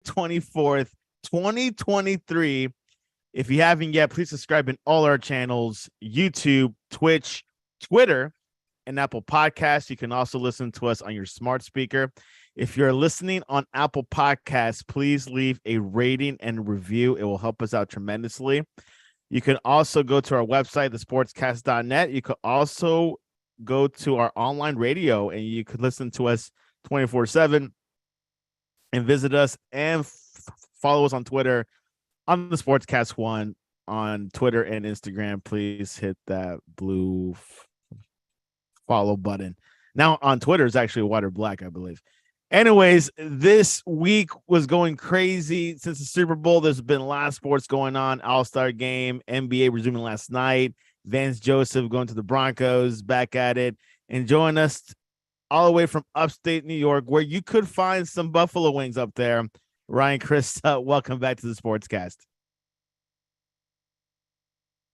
24th, 2023. If you haven't yet, please subscribe in all our channels, YouTube, Twitch, Twitter, and Apple Podcasts. You can also listen to us on your smart speaker. If you're listening on Apple Podcasts, please leave a rating and review. It will help us out tremendously. You can also go to our website, thesportscast.net. You could also go to our online radio, and you could listen to us 24/7 and visit us and follow us on Twitter on the Sportscast One on Twitter and Instagram. Please hit that blue follow button. Now on Twitter is actually water black, I believe. Anyways, this week was going crazy since the Super Bowl. There's been a lot of sports going on. All-Star game, NBA resuming last night. Vance Joseph going to the Broncos, back at it, and join us all the way from upstate New York, where you could find some buffalo wings up there. Ryan, Chris, welcome back to the Sportscast.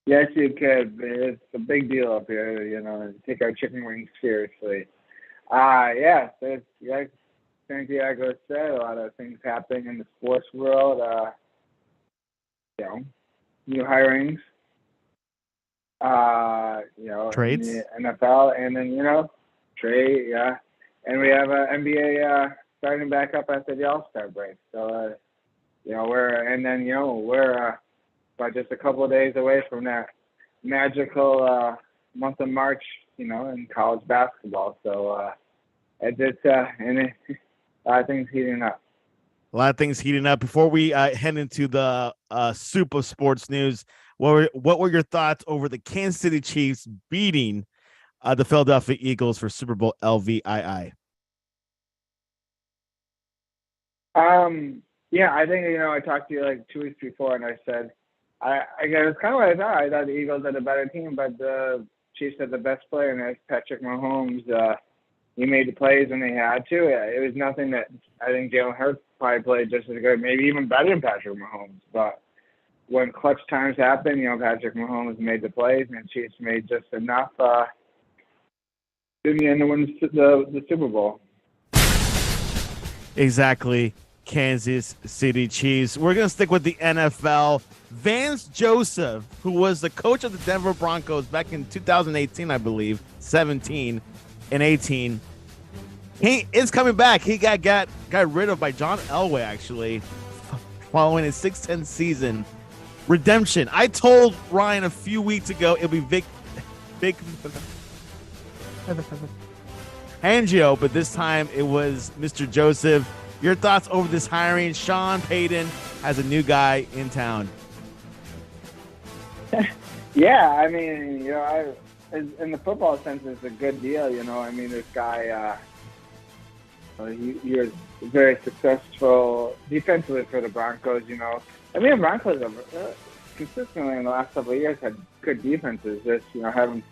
Yes, you could. It's a big deal up here, you know, take our chicken wings seriously. Like Santiago said, a lot of things happening in the sports world. New hirings, Trades, in the NFL, and then, trade, yeah. And we have NBA starting back up after the All-Star break. So, we're about just a couple of days away from that magical month of March, in college basketball. So a lot of things heating up. A lot of things heating up. Before we head into the soup of sports news, what were your thoughts over the Kansas City Chiefs beating the Philadelphia Eagles for Super Bowl LVII? I think, I talked to you like 2 weeks before, and I said, it was kind of what I thought. I thought the Eagles had a better team, but the Chiefs had the best player, and that's Patrick Mahomes. He made the plays when they had to. It was nothing that I think Jalen Hurts probably played just as good, maybe even better than Patrick Mahomes. But when clutch times happen, Patrick Mahomes made the plays, and the Chiefs made just enough in the end to win the Super Bowl. Exactly. Kansas City Chiefs. We're going to stick with the NFL. Vance Joseph, who was the coach of the Denver Broncos back in 2018, I believe, 17 and 18, he is coming back. He got rid of by John Elway, actually, following his 6-10 season. Redemption. I told Ryan a few weeks ago it'll be Vic Fangio, but this time it was Mr. Joseph. Your thoughts over this hiring? Sean Payton has a new guy in town. Yeah, I mean, in the football sense, it's a good deal. This guy, he was very successful defensively for the Broncos. The Broncos have consistently in the last couple of years had good defenses. Just haven't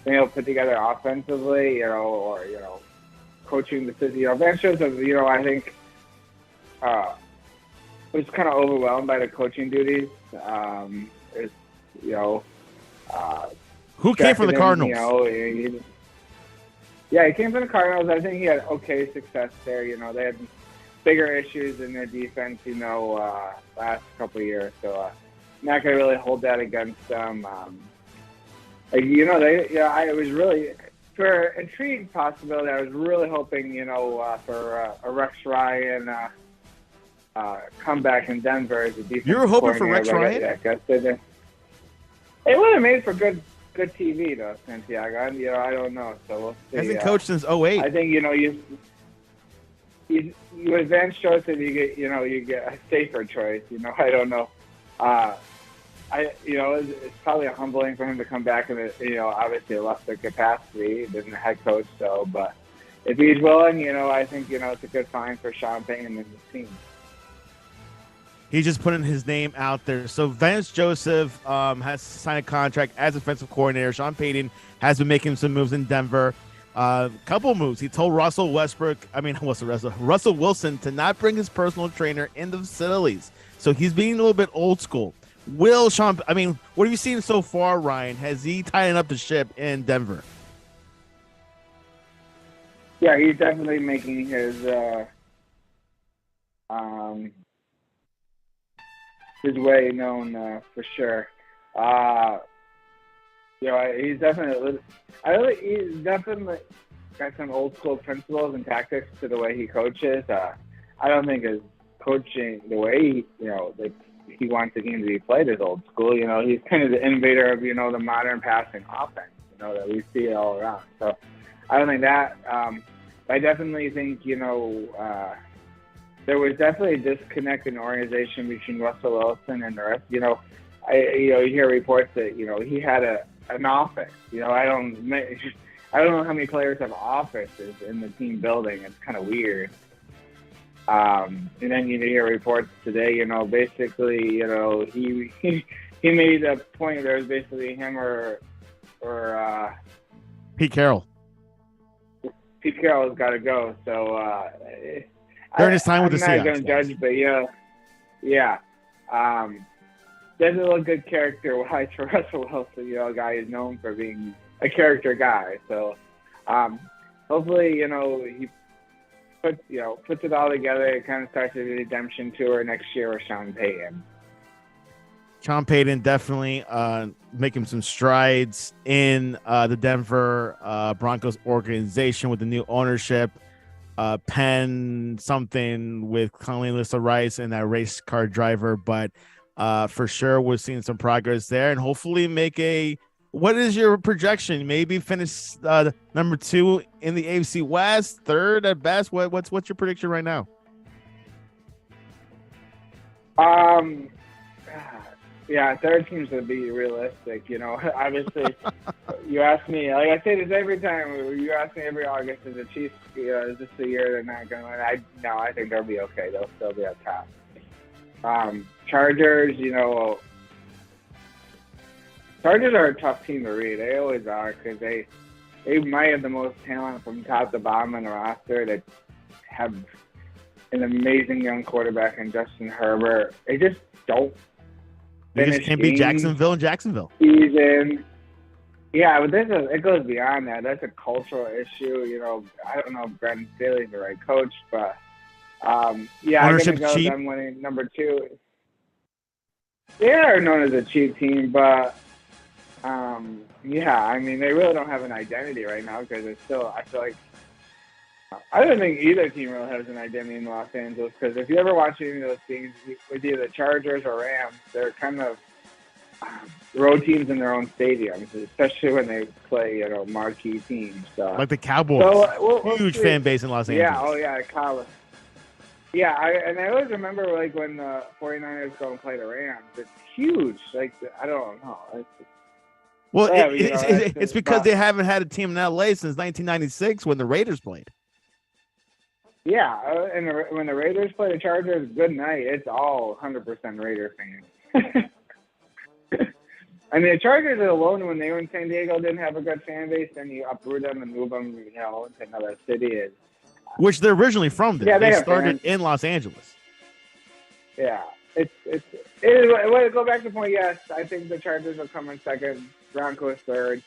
been able to put together offensively, or coaching decisions. Vance Joseph, I think. Was kind of overwhelmed by the coaching duties. Who came from the Cardinals? He came from the Cardinals. I think he had okay success there. They had bigger issues in their defense, last couple of years. So not going to really hold that against them. I was really, for intrigued possibility, I was really hoping, for a Rex Ryan comeback in Denver as a defense. You were hoping for Rex Ryan? I guess it would have made for good TV, though, Santiago. I don't know, so we'll see. Hasn't coached since 2008. I think, you with Vance Joseph, you get a safer choice. I don't know. It's probably humbling for him to come back in obviously a lesser capacity than the head coach, but if he's willing, I think, it's a good find for Sean Payton and his team. He's just putting his name out there. So Vance Joseph has signed a contract as offensive coordinator. Sean Payton has been making some moves in Denver. Couple moves. He told Russell Wilson to not bring his personal trainer in the facilities. So he's being a little bit old school. What have you seen so far, Ryan? Has he tied up the ship in Denver? Yeah, he's definitely making his his way known for sure. He's definitely. He's definitely got some old school principles and tactics to the way he coaches. I don't think his coaching, the way he wants the game to be played is old school. He's kind of the innovator of the modern passing offense. That we see it all around. So I don't think that. I definitely think there was definitely a disconnect in the organization between Russell Wilson and the rest. You hear reports that he had an office. I don't know how many players have offices in the team building. It's kind of weird. And then you hear reports today. Basically, he made a point. There was basically him or Pete Carroll. Pete Carroll's got to go. So during his time with the Seahawks. I'm not going to judge, but yeah. Doesn't look good character-wise for Russell Wilson. A guy who's known for being a character guy. So hopefully, he puts it all together. It kind of starts a redemption tour next year with Sean Payton. Sean Payton definitely making some strides in the Denver Broncos organization with the new ownership. Penn something with Condoleezza Rice and that race car driver, but for sure we're seeing some progress there, and hopefully make a. What is your projection? Maybe finish number 2 in the AFC West, 3rd at best. What's your prediction right now? Yeah, 3rd seems to be realistic. Obviously, you ask me, like I say this every time. You ask me every August, is the Chiefs, is this the year they're not going to win? I think they'll be okay. They'll still be up top. Chargers, Chargers are a tough team to read. They always are, because they might have the most talent from top to bottom in the roster. They have an amazing young quarterback in Justin Herbert. They just don't. They just can't beat Jacksonville and Jacksonville. Season. Yeah, but it goes beyond that. That's a cultural issue. I don't know if Brandon Staley's the right coach, but I'm going to go with them winning number 2. They are known as a cheap team, but they really don't have an identity right now, because I feel like I don't think either team really has an identity in Los Angeles, because if you ever watch any of those teams with either the Chargers or Rams, they're kind of road teams in their own stadiums, especially when they play, marquee teams. Like the Cowboys. Huge fan base in Los Angeles. Yeah, Cowboys. Yeah, I always remember, like, when the 49ers go and play the Rams. It's huge. Like, I don't know. It's because they haven't had a team in LA since 1996 when the Raiders played. Yeah, and when the Raiders play the Chargers, good night. It's all 100% Raider fans. I mean, the Chargers alone, when they were in San Diego, didn't have a good fan base. Then you uproot them and move them, to another city. Which they're originally from there. Yeah, they started in Los Angeles. Yeah, it is. Go back to the point. Yes, I think the Chargers will come in 2nd, Broncos 3rd,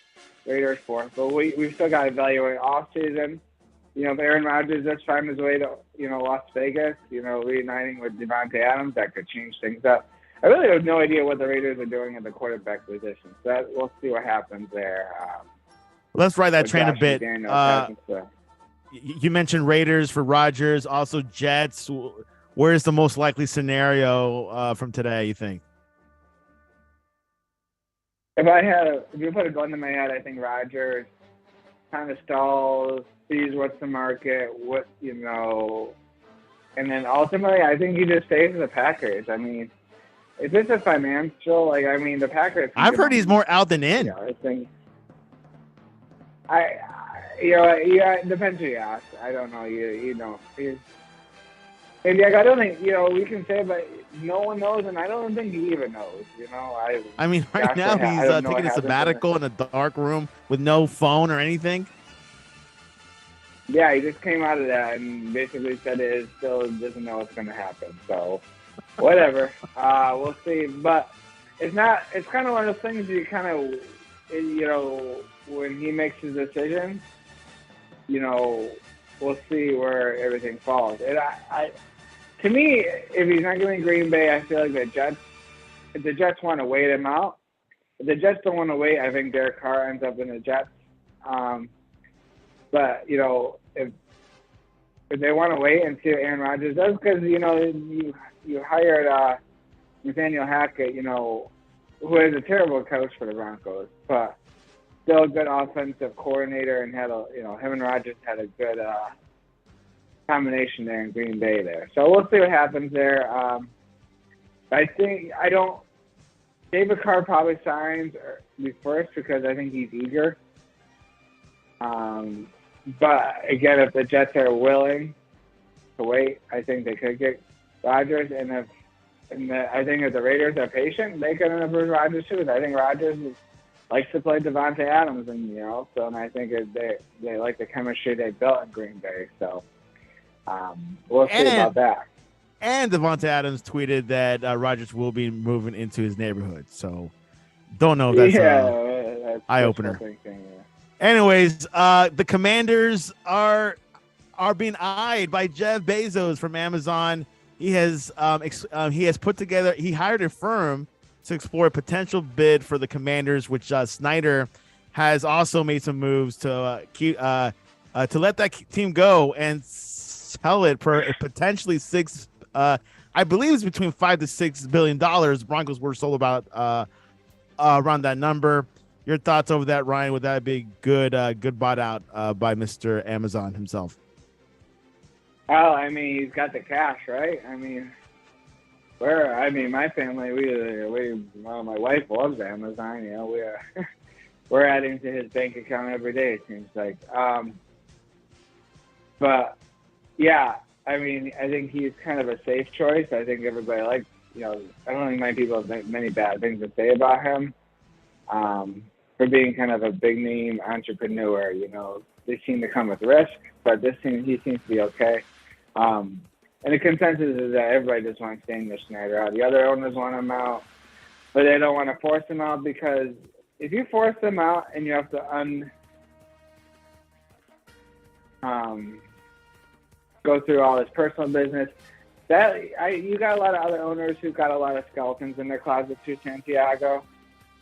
Raiders 4th. But we've still got to evaluate off season. If Aaron Rodgers just found his way to Las Vegas, reuniting with Devontae Adams, that could change things up. I really have no idea what the Raiders are doing at the quarterback position. So we'll see what happens there. Let's ride that train a bit. You mentioned Raiders for Rodgers, also Jets. Where's the most likely scenario from today, you think? If you put a gun to my head, I think Rodgers kind of stalls, sees what's the market, and then ultimately I think he just stays with the Packers. I mean, if it's a financial, the Packers. I've heard he's more out than in. I think. It depends who you ask. I don't know. I don't think we can say, but no one knows, and I don't think he even knows. I mean, right now he's taking a sabbatical in a dark room with no phone or anything. Yeah, he just came out of that and basically said it still doesn't know what's going to happen. So, whatever. We'll see. But it's not. It's kind of one of those things you kind of, when he makes his decision, we'll see where everything falls. And to me, if he's not getting Green Bay, I feel like the Jets if the Jets want to wait him out, if the Jets don't want to wait, I think Derek Carr ends up in the Jets. But if they want to wait and see what Aaron Rodgers does, because you hired Nathaniel Hackett, who is a terrible coach for the Broncos, but still a good offensive coordinator, and had him and Rodgers had a good combination there in Green Bay there. So we'll see what happens there. David Carr probably signs me first because I think he's eager. But again, if the Jets are willing to wait, I think they could get Rodgers, and I think if the Raiders are patient, they could end up with Rodgers too. I think Rodgers likes to play Devontae Adams, and I think they like the chemistry they built in Green Bay. So we'll see about that. And Devontae Adams tweeted that Rodgers will be moving into his neighborhood. So don't know if that's eye opener. Anyways, the Commanders are being eyed by Jeff Bezos from Amazon. He has he hired a firm to explore a potential bid for the Commanders, which Snyder has also made some moves to let that team go and sell it for a potentially I believe it's between $5 to $6 billion. Broncos were sold about around that number. Your thoughts over that, Ryan? Would that be good bought out by Mr. Amazon himself? Oh, I mean, he's got the cash, right? I mean, my family, my wife loves Amazon. We're adding to his bank account every day, it seems like. But yeah, I mean, I think he's kind of a safe choice. I think everybody likes, I don't think many people have many bad things to say about him. For being kind of a big name entrepreneur, they seem to come with risk, but he seems to be okay. And the consensus is that everybody just wants Daniel Snyder out. The other owners want him out, but they don't want to force him out, because if you force him out and you have to go through all his personal business, you got a lot of other owners who've got a lot of skeletons in their closet too, Santiago.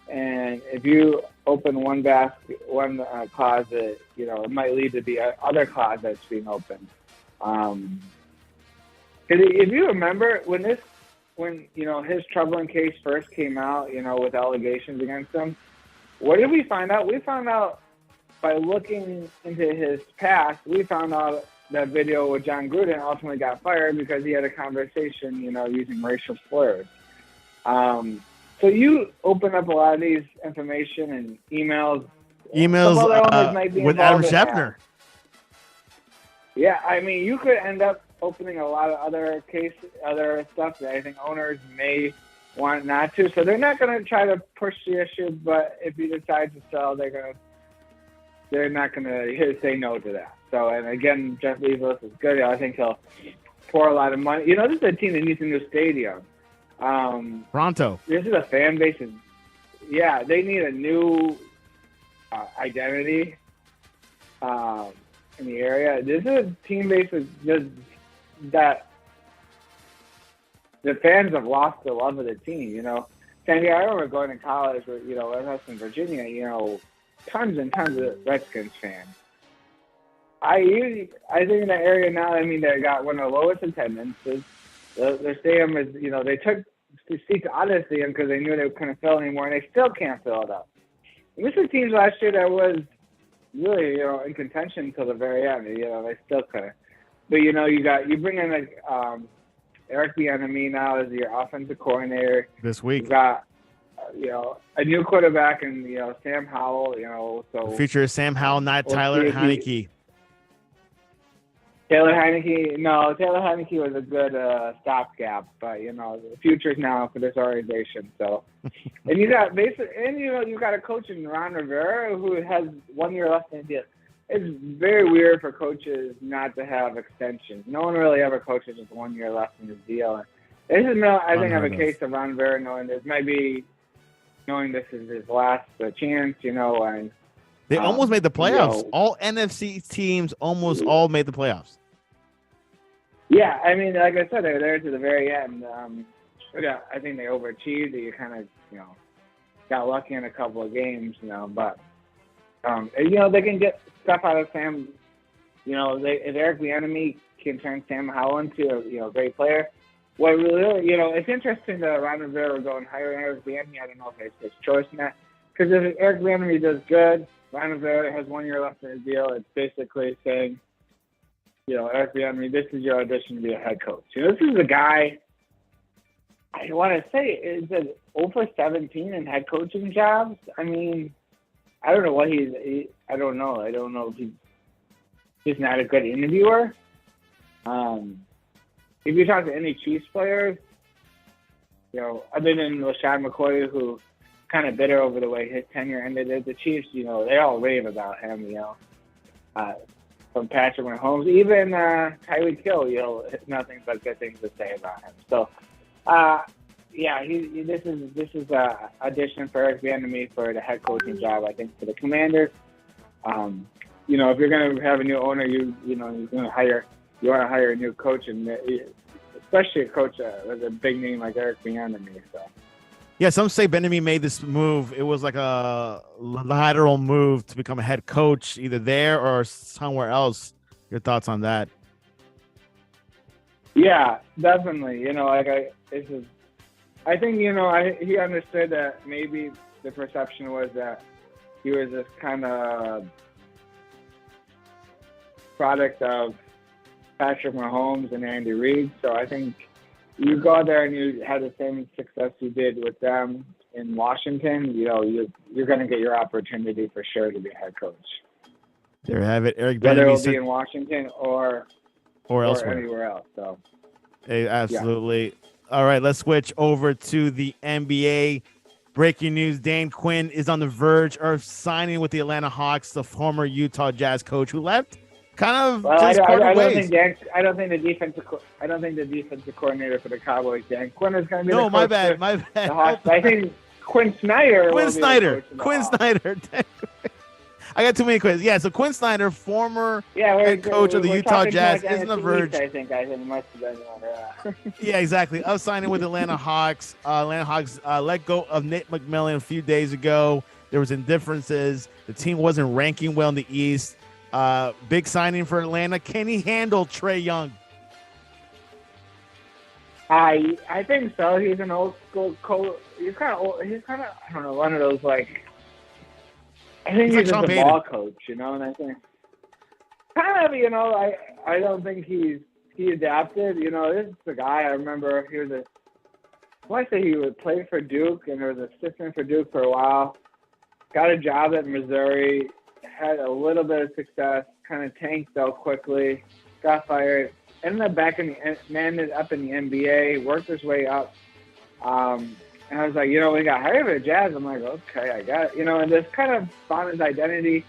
And if you open one closet, it might lead to the other closets being opened. If you remember when his troubling case first came out, with allegations against him, what did we find out? We found out by looking into his past. We found out that video with John Gruden ultimately got fired because he had a conversation, using racial slurs. So you open up a lot of these information and emails with Adam Schefter. Yeah, I mean, you could end up opening a lot of other stuff that I think owners may want not to. So they're not going to try to push the issue, but if you decide to sell, they're not going to say no to that. So, and again, Jeff Bezos is good. I think he'll pour a lot of money. This is a team that needs a new stadium. Pronto. This is a fan base. They need a new identity in the area. This is a team base that the fans have lost the love of the team. Sandy, I remember going to college with us in Virginia. Tons and tons of Redskins fans. I think in that area now, I mean, they got one of the lowest attendances. Their stadium is, they took the seats out of the stadium because they knew they couldn't fill anymore, and they still can't fill it up. And this is teams last year that was really, in contention until the very end. They still couldn't. But, you bring in Eric Bieniemy now as your offensive coordinator. This week. You got, a new quarterback in, Sam Howell, so. The future is Sam Howell, not Tyler Heineke. Taylor Heineke was a good stopgap, but the future's now for this organization. So, and you got you got a coach in Ron Rivera who has 1 year left in the deal. It's very weird for coaches not to have extensions. No one really ever coaches with 1 year left in his deal. This is I think of a case of Ron Rivera knowing this is his last chance. And they almost made the playoffs. All NFC teams almost all made the playoffs. Yeah, I mean, like I said, they're there to the very end. yeah, I think they overachieved. You kind of, got lucky in a couple of games, but, they can get stuff out of Sam. If Eric Bieniemy can turn Sam Howell into a great player. What really, it's interesting that Ron Rivera go and hire Eric Bieniemy. I don't know if it's his choice in that. Because if Eric Bieniemy does good, Ron Rivera has 1 year left in his deal. It's basically saying, Eric Bieniemy, this is your audition to be a head coach. This is a guy, I want to say, is it over 17 in head coaching jobs? I mean, I don't know what I don't know. I don't know if he's not a good interviewer. If you talk to any Chiefs players, other than LaShawn McCoy, who kind of bitter over the way his tenure ended at the Chiefs, they all rave about him, from Patrick Mahomes. Even Tyreek Hill, nothing but good things to say about him. So, this is a audition for Eric Bieniemy for the head coaching job, I think, for the Commanders. If you're going to have a new owner, you're going to hire a new coach, and especially a coach with a big name like Eric Bieniemy. So. Yeah, some say Bieniemy made this move. It was like a lateral move to become a head coach, either there or somewhere else. Your thoughts on that? Yeah, definitely. I think he understood that maybe the perception was that he was this kind of product of Patrick Mahomes and Andy Reid. So I think you go there and you had the same success you did with them in Washington, you're going to get your opportunity for sure to be a head coach. There you have it, Eric Bieniemy. Whether it'll be in Washington or elsewhere. Anywhere else. So, hey, absolutely. Yeah. All right, let's switch over to the NBA. Breaking news: Dan Quinn is on the verge of signing with the Atlanta Hawks, the former Utah Jazz coach who left. Kind of I don't think the defensive coordinator for the Cowboys, Dan Quinn, is going to be the coach. My bad. The Hawks. I think Quinn Snyder. Quinn Snyder. I got too many quiz. Yeah, so Quinn Snyder, former head coach of the Utah Jazz, is on the verge. I think it must have been. Yeah, exactly. Of signing with Atlanta Hawks. Atlanta Hawks let go of Nate McMillan a few days ago. There was indifferences. The team wasn't ranking well in the East. Big signing for Atlanta. Can he handle Trae Young? I think so. He's an old school coach. He's kind of I don't know, one of those like. I think he's just a ball coach, and I think kind of, I don't think he adapted. This is the guy. I remember he was I want to say he would play for Duke, and was assistant for Duke for a while. Got a job at Missouri, had a little bit of success, kind of tanked out quickly, got fired, ended up up in the NBA, worked his way up. And I was like, we got hired at Jazz. I'm like, okay, I got it. And just kind of found his identity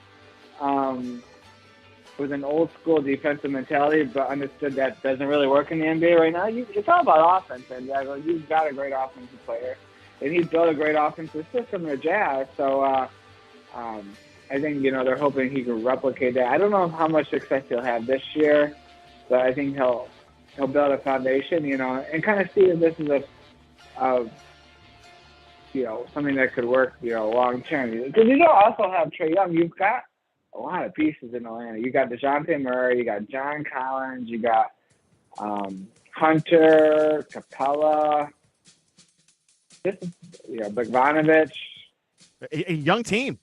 with an old school defensive mentality, but understood that doesn't really work in the NBA right now. It's all about offense, and you've got a great offensive player. And he built a great offensive system at Jazz. So I think, they're hoping he can replicate that. I don't know how much success he'll have this year, but I think he'll build a foundation, and kind of see if this is something that could work, long term. Because you don't also have Trae Young. You've got a lot of pieces in Atlanta. You got DeJounte Murray. You got John Collins. You got Hunter, Capella. This is, Bogdanovic. A young team.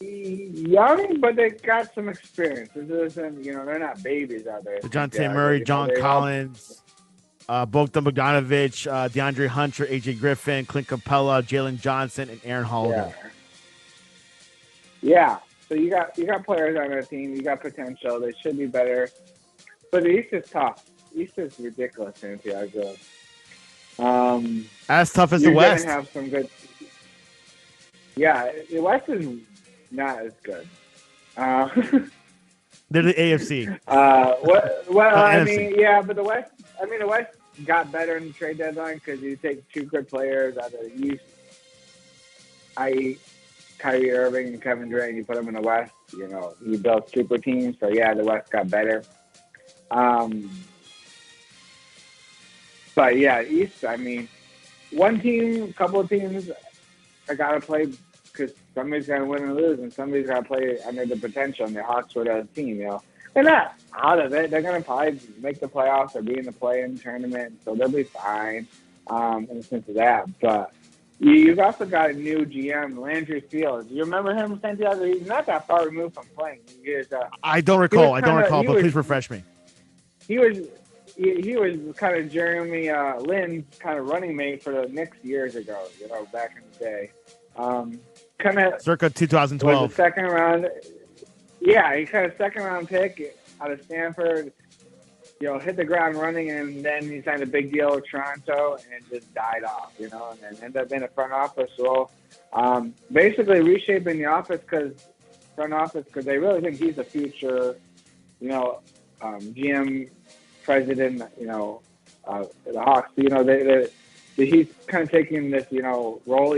Young, but they got some experience. This isn't, they're not babies out there. DeJounte Murray, John Collins. Bogdan Bogdanovic, DeAndre Hunter, AJ Griffin, Clint Capella, Jalen Johnson, and Aaron Holiday. Yeah. So you got players on their team. You got potential. They should be better. But the East is tough. East is ridiculous, Santiago. As tough as the West. You're going to have some good. Yeah, the West is not as good. They're the AFC. But the West. The West got better in the trade deadline because you take two good players out of the East, i.e. Kyrie Irving and Kevin Durant, and you put them in the West. You build super teams. So, the West got better. But yeah, East. I mean, one team, a couple of teams, I gotta play because somebody's gonna win or lose, and somebody's gotta play under the potential. And the Hawks were that team, They're not out of it. They're gonna probably make the playoffs or be in the play-in tournament, so they'll be fine in the sense of that. But you've also got a new GM, Landry Fields. You remember him, Santiago? He's not that far removed from playing. I don't recall. But please refresh me. He was kind of Jeremy Lin's kind of running mate for the Knicks years ago, back in the day. Kind of circa 2012. Was the second round. Yeah, he kind of second round pick out of Stanford. Hit the ground running, and then he signed a big deal with Toronto and just died off, and then ended up in a front office role, basically reshaping the front office because they really think he's the future, GM, president, the Hawks. He's kind of taking this, role.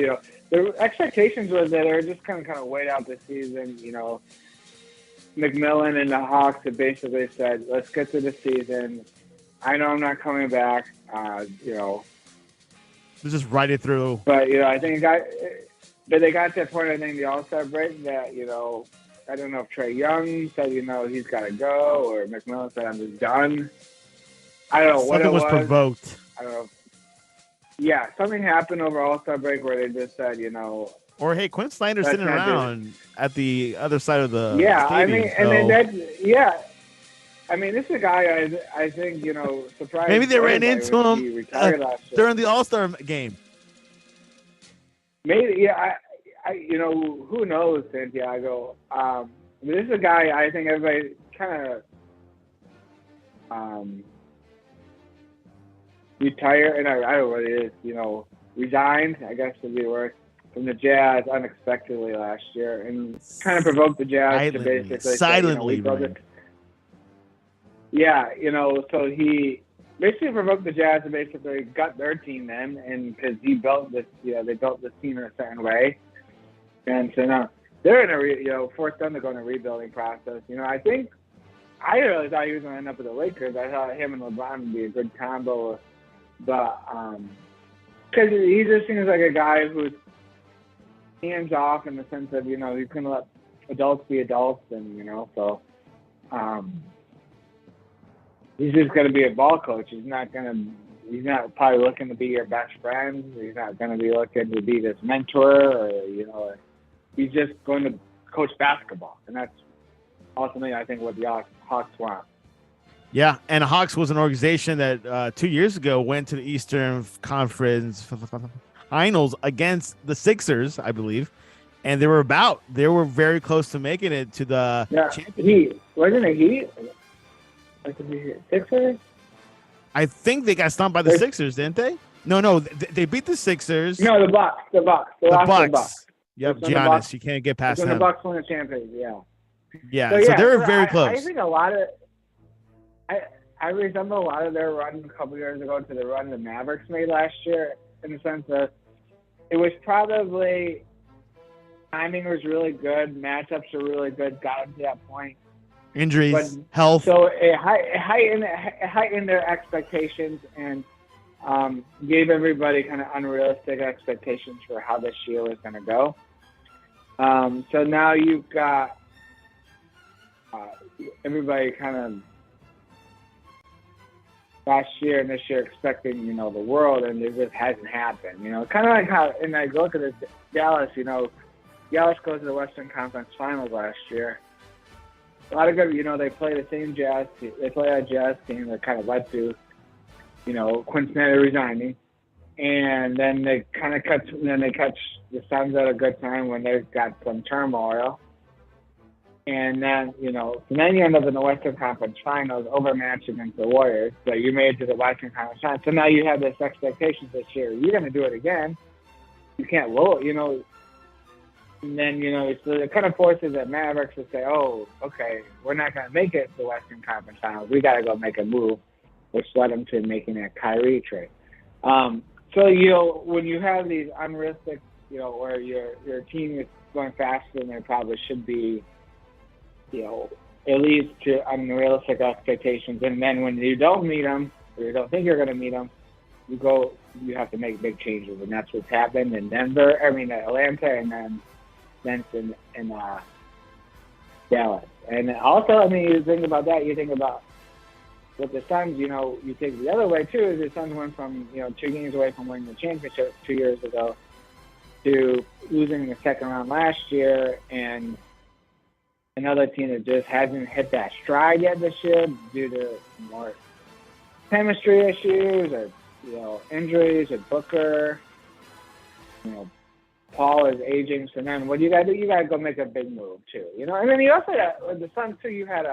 The expectations was that they were just kind of wait out the season. McMillan and the Hawks have basically said, let's get to the season. I know I'm not coming back. Let's just ride it through. But, I think they got to that point, I think, the All-Star break that, I don't know if Trae Young said, he's got to go, or McMillan said, I'm just done. I don't know what it was. Something was provoked. I don't know. Yeah, something happened over All-Star break where they just said, Or hey, Quinn Snyder's sitting around at the other side of the stadium, and then I mean, this is a guy I think surprised. Maybe they ran into him during the All-Star game. Maybe, yeah. I who knows, Santiago. This is a guy I think everybody kind of retired, and I don't know what it is. Resigned, I guess would be the word, from the Jazz unexpectedly last year, and kind of provoked the Jazz to basically silently. So he basically provoked the Jazz to basically gut their team then, and because he built this, they built this team in a certain way, and so now they're in a forced them to go in a rebuilding process. I really thought he was going to end up with the Lakers. I thought him and LeBron would be a good combo, but because he just seems like a guy who's hands off in the sense of, he's going to let adults be adults, and, so he's just going to be a ball coach. He's not probably looking to be your best friend. He's not going to be looking to be this mentor, or, he's just going to coach basketball. And that's ultimately, I think, what the Hawks want. Yeah, and Hawks was an organization that 2 years ago went to the Eastern Conference Finals against the Sixers, I believe, and they were very close to making it to the championship. Wasn't it Heat? Sixers? I think they got stomped by the Sixers, didn't they? No, they beat the Sixers. No, the Bucks. The Bucks. Yep, Giannis. You can't get past them. him. The Bucks won the championship. Yeah. So they were very close. I think a lot of. I resemble a lot of their run a couple years ago to the run the Mavericks made last year, in the sense that it was probably timing was really good, matchups were really good, got them to that point. Injuries, health. So it heightened their expectations and gave everybody kind of unrealistic expectations for how this year was going to go. So now you've got everybody kind of last year and this year expecting, the world, and it just hasn't happened. Kind of like how, and I look at this, Dallas, Dallas goes to the Western Conference Finals last year. A lot of good, they play the same Jazz team. They play a Jazz team that kind of led to, Quinn Snyder resigning. And then they kind of catch the Suns at a good time when they've got some turmoil. And then, so then you end up in the Western Conference Finals overmatched against the Warriors. So you made it to the Western Conference Finals. So now you have this expectations this year. You're going to do it again. You can't roll, And then, so it kind of forces the Mavericks to say, oh, okay, we're not going to make it to the Western Conference Finals. We got to go make a move, which led them to making that Kyrie trade. So, when you have these unrealistic, where your team is going faster than they probably should be, it leads to unrealistic expectations. And then when you don't meet them, or you don't think you're going to meet them, you have to make big changes, and that's what's happened in Denver. I mean, Atlanta, and then in Dallas. And also, I mean, you think about that. You think about with the Suns. You know, you take the other way too. Is the Suns went from 2 games away from winning the championship 2 years ago to losing in the second round last year, and another team that just hasn't hit that stride yet this year due to more chemistry issues or injuries or Booker. Paul is aging, so then what do you got to do? You got to go make a big move too. And then you also had, with the Suns too. You had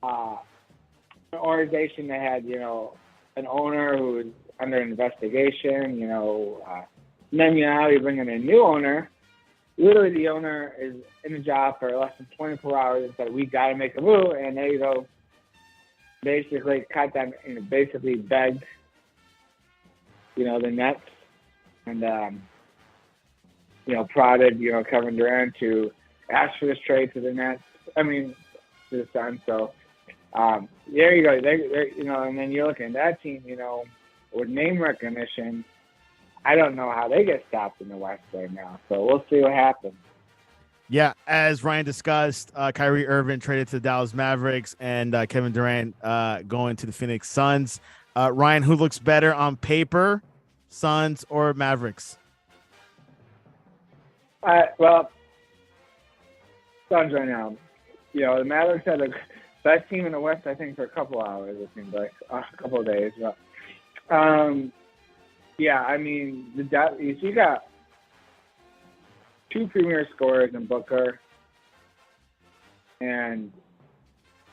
an organization that had an owner who was under investigation. And then now you bring in a new owner. Literally, the owner is in a job for less than 24 hours and said, we got to make a move. And there you go. Basically cut them and basically begged, the Nets and, prodded, Kevin Durant to ask for this trade to the Nets. I mean, to the Suns. So, there you go. And then you're looking at that team, with name recognition. I don't know how they get stopped in the West right now. So we'll see what happens. Yeah, as Ryan discussed, Kyrie Irving traded to the Dallas Mavericks, and Kevin Durant going to the Phoenix Suns. Ryan, who looks better on paper, Suns or Mavericks? Well, Suns right now. The Mavericks had the best team in the West, I think, for a couple hours. It seems like a couple of days. But, yeah, I mean, you got 2 premier scorers in Booker and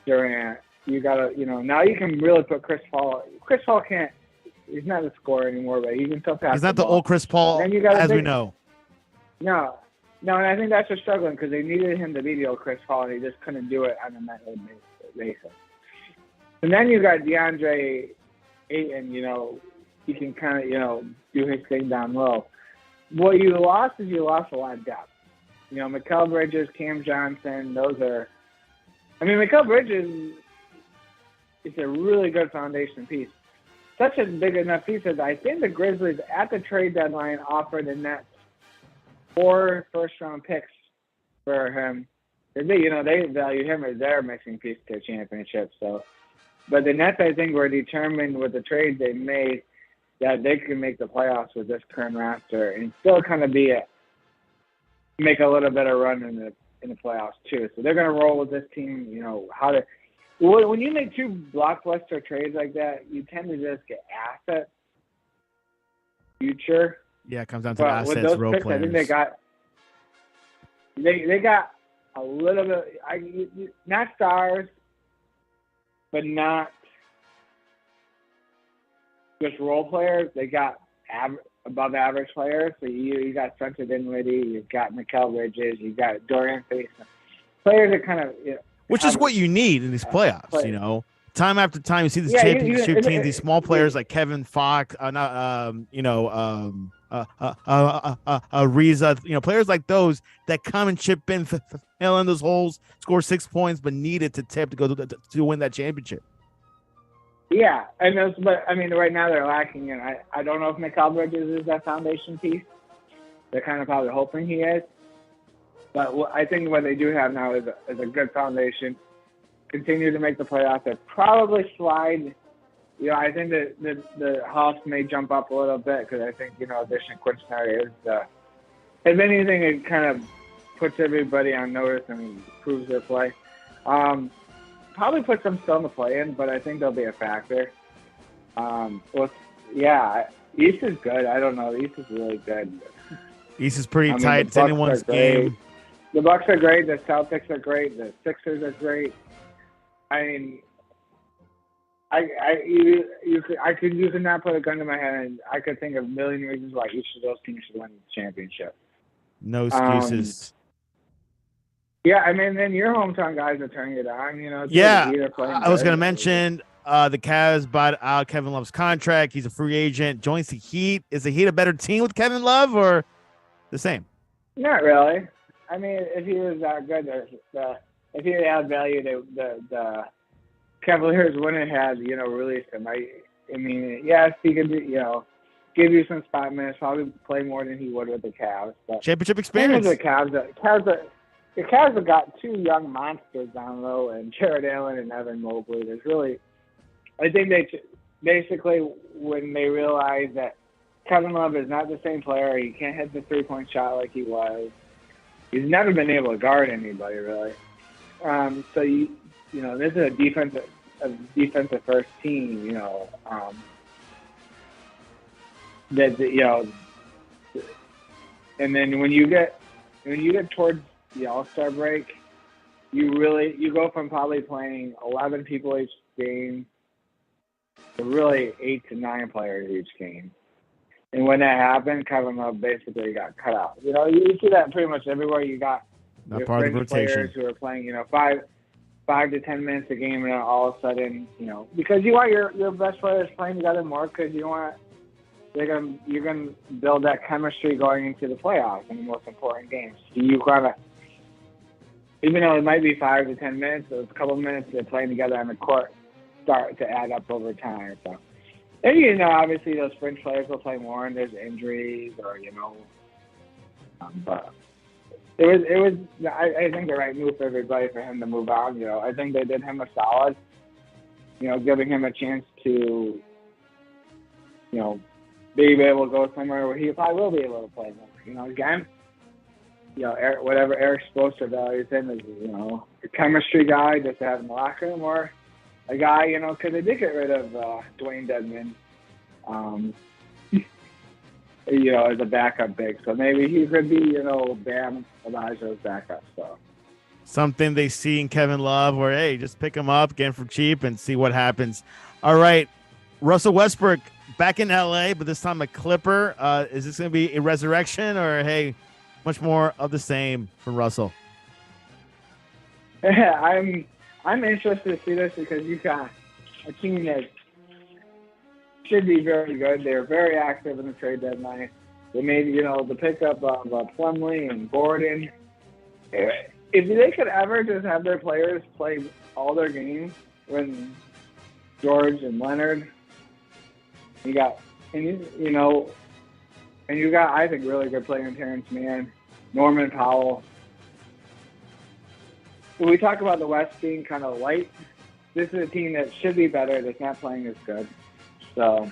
Durant. You got to, now you can really put Chris Paul. Chris Paul can't. He's not a scorer anymore, but he can still pass. He's not the old Chris Paul, as we know. No, and I think that's what's struggling because they needed him to be the old Chris Paul, and he just couldn't do it on a nightly basis. And then you got DeAndre Ayton. He can kind of, do his thing down low. What you lost is you lost a lot of depth. Mikal Bridges, Cam Johnson, those are – I mean, Mikal Bridges is a really good foundation piece. Such a big enough piece that I think the Grizzlies at the trade deadline offered the Nets 4 first-round picks for him. They value him as their missing piece to a championship. So, but the Nets, I think, were determined with the trade they made that they can make the playoffs with this current roster and still kind of make a little bit of run in the playoffs too. So they're going to roll with this team. When you make 2 blockbuster trades like that, you tend to just get asset future. Yeah, it comes down to assets, role players. I think they got a little bit, not stars, but not just role players. They got above average players. So you got Spencer Dinwiddie, you've got Mikal Bridges, you've got Dorian Finney. Players that kind of which is what you need in these playoffs. Time after time, you see these championship teams, these small players like Kevin Fox, Ariza, players like those that come and chip in, fill in those holes, score 6 points, but needed to tip to go to win that championship. Yeah, but I mean, right now they're lacking, and I don't know if Mikal Bridges is that foundation piece. They're kind of probably hoping he is, but I think what they do have now is a good foundation. Continue to make the playoffs. They'll probably slide. I think that the Hawks may jump up a little bit because I think addition Quincy is, if anything, it kind of puts everybody on notice and improves their play. Probably put them still in the play-in, but I think they'll be a factor. East is good. I don't know. East is really good. East is pretty tight. It's anyone's game. The Bucks are great. The Celtics are great. The Sixers are great. I mean, you could not put a gun to my head, and I could think of a million reasons why each of those teams should win the championship. No excuses. Yeah, I mean, then your hometown guys are turning it on. I was going to mention the Cavs bought out Kevin Love's contract. He's a free agent. Joins the Heat. Is the Heat a better team with Kevin Love or the same? Not really. I mean, if he was that good, if he had value, the Cavaliers wouldn't have released him. I mean, yes, he could, give you some spot minutes, probably play more than he would with the Cavs. But Championship experience. The Cavs have got two young monsters down low, and Jared Allen and Evan Mobley. I think they basically, when they realize that Kevin Love is not the same player, he can't hit the three-point shot like he was. He's never been able to guard anybody really. So this is a defensive first team. And then when you get towards the All-Star break, you go from probably playing 11 people each game to really 8 to 9 players each game. And when that happened, Kevin Love basically got cut out. You see that pretty much everywhere. You got Not part of the rotation. Players who are playing, 5 to 10 minutes a game, and then all of a sudden, because you want your best players playing together more, because you're gonna build that chemistry going into the playoffs in the most important games. So you gotta, even though it might be 5 to 10 minutes, those couple minutes they're playing together on the court start to add up over time. So, and obviously those fringe players will play more, and there's injuries, or but it was. I think the right move for everybody for him to move on. I think they did him a solid. Giving him a chance to, be able to go somewhere where he probably will be able to play more. Again, whatever Eric Spoelstra values him is, a chemistry guy just to have in the locker room, or a guy, because they did get rid of Dwayne Dedman, as a backup big. So maybe he could be, Bam Elijah's backup. So something they see in Kevin Love, where, hey, just pick him up, get him for cheap, and see what happens. All right, Russell Westbrook back in LA, but this time a Clipper. Is this going to be a resurrection, or hey, much more of the same for Russell? I'm interested to see this, because you got a team that should be very good. They're very active in the trade deadline. They made, the pickup of Plumlee and Gordon. If they could ever just have their players play all their games when George and Leonard, you got, I think, really good player in Terrence Mann, Norman Powell. When we talk about the West being kind of light, this is a team that should be better, that's not playing as good. So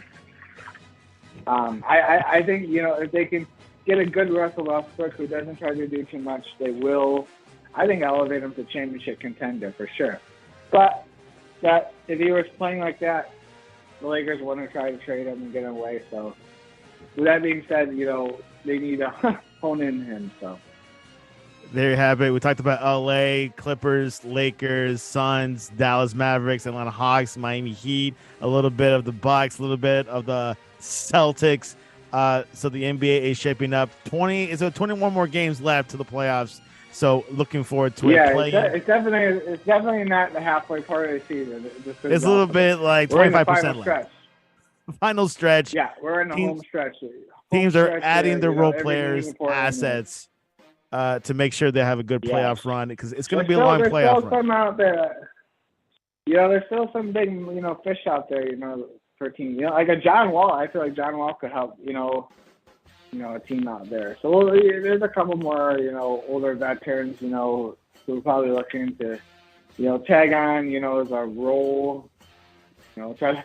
I think, if they can get a good Russell Westbrook who doesn't try to do too much, they will, I think, elevate him to championship contender for sure. But that if he was playing like that, the Lakers wouldn't try to trade him and get him away. So with that being said, they need to hone in him. So there you have it. We talked about LA, Clippers, Lakers, Suns, Dallas Mavericks, Atlanta Hawks, Miami Heat, a little bit of the Bucks, a little bit of the Celtics. So the NBA is shaping up. 21 more games left to the playoffs. So looking forward to it. Yeah, it's definitely not the halfway part of the season. It's a little bit like 25% left. Final stretch. Yeah, we're in the home stretch. Teams are adding their role players, assets, to make sure they have a good playoff run, because it's going to be a long playoff run. Some out there. There's still some big, fish out there, for teams. Like a John Wall. I feel like John Wall could help, a team out there. So there's a couple more, older veterans, who are probably looking to, tag on, as a role, try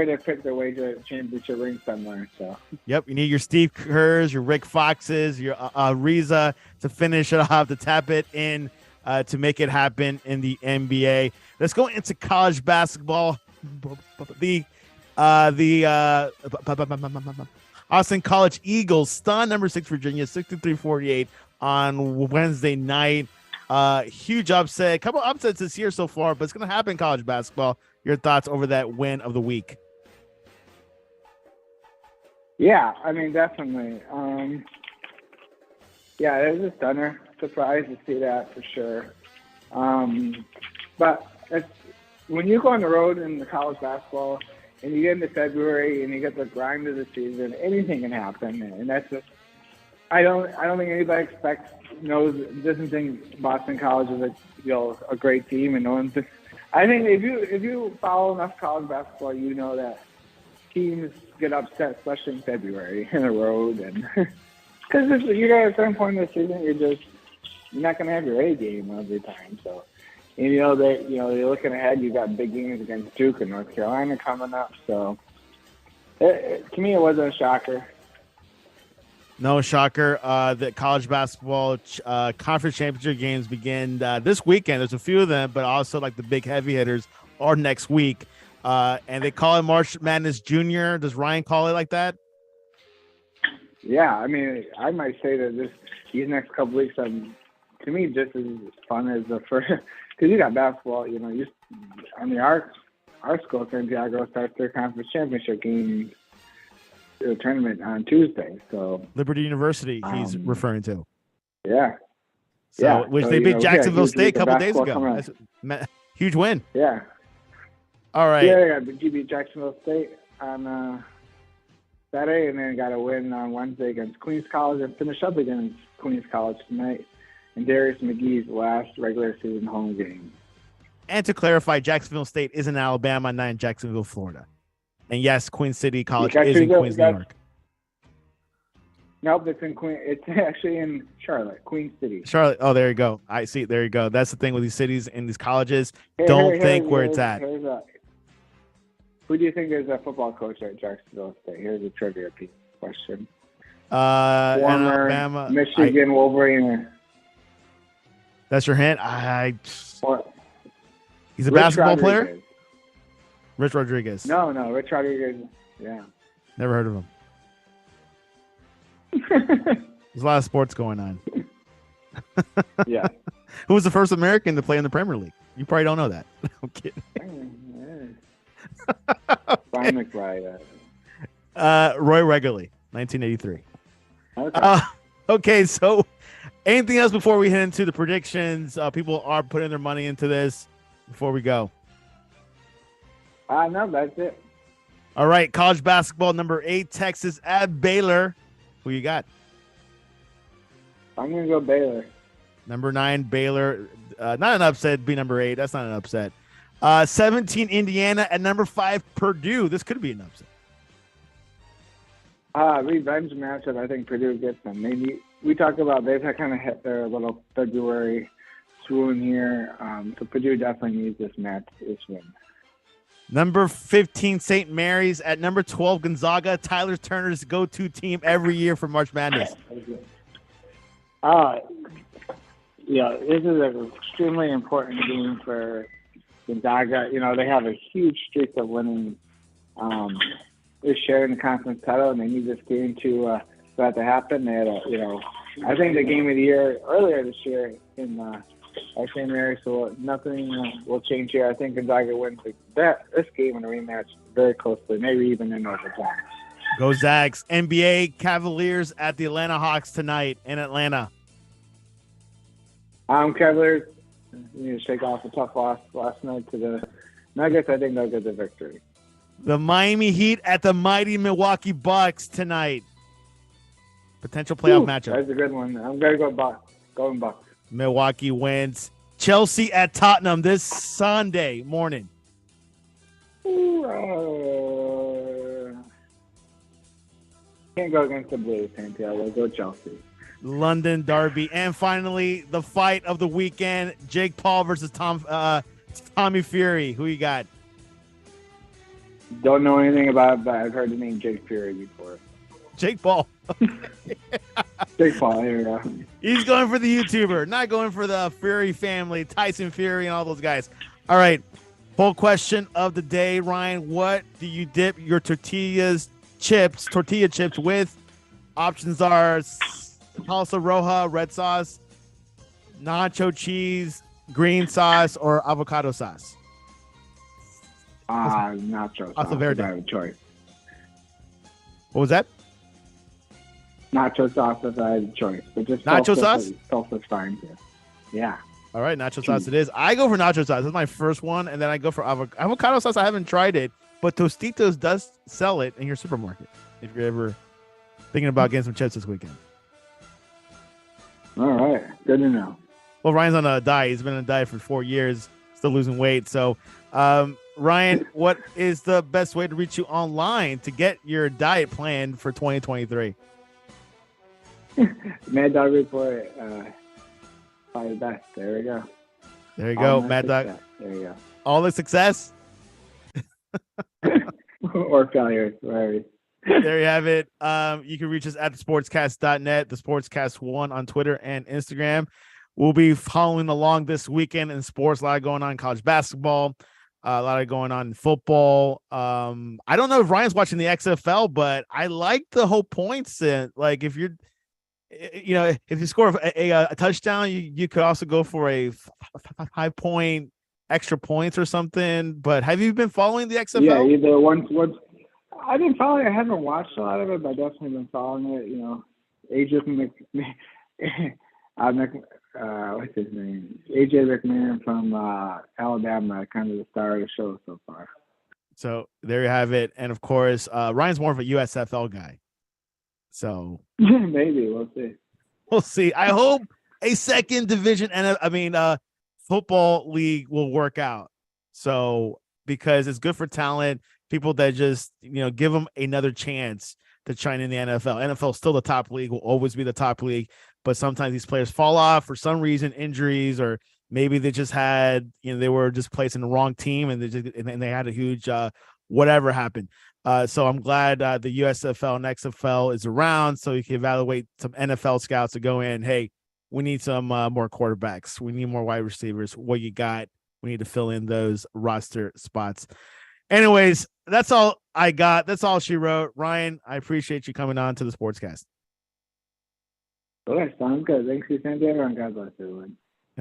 to pick their way to a championship ring somewhere. So. Yep, you need your Steve Kerrs, your Rick Foxes, your Ariza to finish it off, to tap it in, to make it happen in the NBA. Let's go into college basketball. The Austin College Eagles stun number 6 Virginia 63-48 on Wednesday night. Huge upset. A couple upsets this year so far, but it's going to happen in college basketball. Your thoughts over that win of the week? Yeah, I mean, definitely. Yeah, it was a stunner. Surprised to see that for sure. But when you go on the road in the college basketball and you get into February and you get the grind of the season, anything can happen. And that's just, I don't think anybody doesn't think Boston College is a great team, and no one's. I think if you follow enough college basketball, you know that teams get upset, especially in February in the road, and because you got at a certain point in the season, you're not going to have your A game every time. So, and, you're looking ahead. You got big games against Duke and North Carolina coming up. So, to me, it wasn't a shocker. No shocker. The college basketball conference championship games begin this weekend. There's a few of them, but also like the big heavy hitters are next week. And they call it March Madness Junior. Does Ryan call it like that? Yeah, I mean, I might say that these next couple weeks, to me, just as fun as the first. Because you got basketball, our school, Santiago, starts their conference championship game tournament on Tuesday. So Liberty University, he's referring to. Yeah. Which they beat Jacksonville State a couple days ago. That's huge win. Yeah. All right. Yeah, you beat Jacksonville State on Saturday, and then got a win on Wednesday against Queens College, and finish up against Queens College tonight in Darius McGee's last regular season home game. And to clarify, Jacksonville State is in Alabama, not in Jacksonville, Florida. And yes, Queen City College is in Queens, New York. Nope, it's actually in Charlotte, Queen City. Charlotte. Oh, there you go. I see. There you go. That's the thing with these cities and these colleges. Don't think where it's at. Who do you think is a football coach at Jacksonville State? Here's a trivia piece question. Former Alabama, Michigan Wolverine. That's your hint. He's a basketball player. Rich Rodriguez. No, Rich Rodriguez. Yeah. Never heard of him. There's a lot of sports going on. Yeah. Who was the first American to play in the Premier League? You probably don't know that. I'm kidding. Brian McBride. Roy Regularly, 1983. Okay. Okay, so anything else before we head into the predictions? People are putting their money into this before we go. No, that's it. All right, college basketball, number 8, Texas at Baylor. Who you got? I'm going to go Baylor. Number 9, Baylor. Not an upset, be number 8. That's not an upset. 17, Indiana at number 5, Purdue. This could be an upset. Revenge matchup. I think Purdue gets them. Maybe we talked about they've kind of hit their little February swoon here. So Purdue definitely needs this win. Number 15, St. Mary's at number 12, Gonzaga. Tyler Turner's go-to team every year for March Madness. This is an extremely important game for Gonzaga. They have a huge streak of winning. They're sharing the conference title, and they need this game for that to happen. They had I think the game of the year earlier this year in at St. Mary's, so nothing will change here. I think Gonzaga wins this game in a rematch very closely, maybe even in overtime. Go Zags. NBA Cavaliers at the Atlanta Hawks tonight in Atlanta. Cavaliers need to shake off a tough loss last night to the Nuggets. I think they'll get the victory. The Miami Heat at the mighty Milwaukee Bucks tonight. Potential playoff matchup. That's a good one. I'm going to go Bucks. Going Bucks. Milwaukee wins. Chelsea at Tottenham this Sunday morning. Can't go against the Blues, Santiago. Go Chelsea. London Derby. And finally, the fight of the weekend, Jake Paul versus Tommy Fury. Who you got? Don't know anything about it, but I've heard the name Jake Fury before. Jake Paul. Jake Paul, here we go. He's going for the YouTuber, not going for the Fury family, Tyson Fury and all those guys. All right. Poll question of the day, Ryan. What do you dip your tortilla chips with? Options are salsa roja, red sauce, nacho cheese, green sauce, or avocado sauce. Nacho sauce. I have a choice. What was that? Nacho sauce if I had a choice. But just nacho sauce? Salsa's fine too. Yeah. All right, nacho sauce it is. I go for nacho sauce. That's my first one, and then I go for avocado sauce. I haven't tried it, but Tostitos does sell it in your supermarket if you're ever thinking about getting some chips this weekend. All right. Good to know. Well, Ryan's on a diet. He's been on a diet for 4 years, still losing weight. So Ryan, what is the best way to reach you online to get your diet plan for 2023? Mad Dog Report. Probably the best. There we go. There you go, Mad Dog. There you go. All the success. Or failures, whatever. There you have it. You can reach us at thesportscast.net, the Sportscast1 on Twitter and Instagram. We'll be following along this weekend in sports. A lot going on in college basketball, a lot going on in football. I don't know if Ryan's watching the XFL, but I like the whole points. Like if you're, if you score a touchdown, you could also go for a 5-point extra points or something. But have you been following the XFL? Yeah, either once. I've been following. I haven't watched a lot of it, but I've definitely been following it. AJ what's his name? AJ McMahon from Alabama, kind of the star of the show so far. So there you have it. And of course, Ryan's more of a USFL guy. So maybe we'll see. We'll see. I hope a second division football league will work out. So because it's good for talent, people that just give them another chance to shine in the NFL. NFL is still the top league, will always be the top league, but sometimes these players fall off for some reason, injuries, or maybe they just had they were just placed in the wrong team and they had a huge whatever happened. So I'm glad the USFL and XFL is around so you can evaluate some NFL scouts to go in. Hey, we need some more quarterbacks. We need more wide receivers. What you got? We need to fill in those roster spots. Anyways, that's all I got. That's all she wrote. Ryan, I appreciate you coming on to the Sportscast. Okay, sounds good. Thanks for Santiago, and God bless everyone.